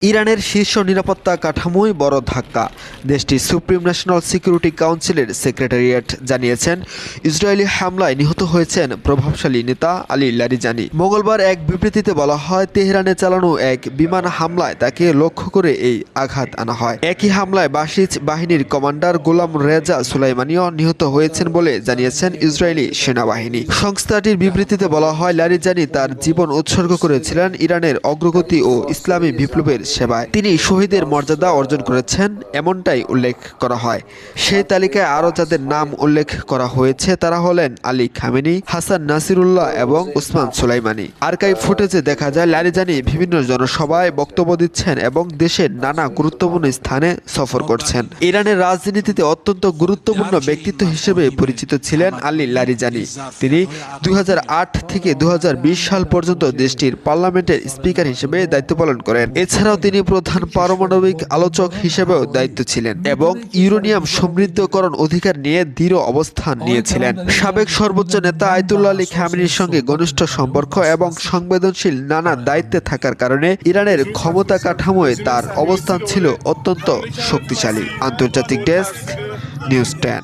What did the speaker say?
ইরানের শীর্ষ নিরাপত্তা কাঠামোয় বড় ধাক্কা। দেশটির সুপ্রিম ন্যাশনাল সিকিউরিটি কাউন্সিলের সেক্রেটারিয়েট জানিয়েছেন, ইসরায়েলি হামলায় নিহত হয়েছেন প্রভাবশালী নেতা আলী লারিজানি। মঙ্গলবার এক বিবৃতিতে বলা হয়, তেহরানে চালানো এক বিমান হামলায় তাকে লক্ষ্য করে এই আঘাত আনা হয়। একই হামলায় বাসিজ বাহিনীর কমান্ডার গোলাম রেজা সুলাইমানিও নিহত হয়েছেন বলে জানিয়েছেন ইসরায়েলি সেনাবাহিনী। সংস্থাটির বিবৃতিতে বলা হয়, লারিজানি তার জীবন উৎসর্গ করেছিলেন ইরানের অগ্রগতি ও ইসলামী বিপ্লবের সেবায়। তিনি শহীদের মর্যাদা অর্জন করেছেন, এমনটাই উল্লেখ করা হয়। সেই তালিকায় আরও যাদের নাম উল্লেখ করা হয়েছে তারা হলেন আলী খামেনি, হাসান নাসিরুল্লাহ এবং উসমান সুলাইমানি। আর্কাইভ ফুটেজে দেখা যায় লারিজানি বিভিন্ন জনসভায় বক্তব্য দিচ্ছেন এবং দেশের নানা গুরুত্বপূর্ণ স্থানে সফর করছেন। ইরানের রাজনীতিতে অত্যন্ত গুরুত্বপূর্ণ ব্যক্তিত্ব হিসেবে পরিচিত ছিলেন আলী লারিজানি। তিনি 2008 থেকে 2020 সাল পর্যন্ত দেশটির পার্লামেন্টের স্পিকার হিসেবে দায়িত্ব পালন করেন। এছাড়াও তিনি প্রধান পারমাণবিক আলোচক হিসেবেও দায়িত্ব ছিলেন এবং ইউরেনিয়াম সমৃদ্ধকরণ অধিকার নিয়ে দৃঢ় অবস্থান নিয়েছিলেন। সাবেক সর্বোচ্চ নেতা আয়াতুল্লাহ আলী খামেনির সঙ্গে ঘনিষ্ঠ সম্পর্ক এবং সংবেদনশীল নানা দায়িত্বে থাকার কারণে ইরানের ক্ষমতা কাঠামোয় তার অবস্থান ছিল অত্যন্ত শক্তিশালী। আন্তর্জাতিক ডেস্ক, নিউজ 10।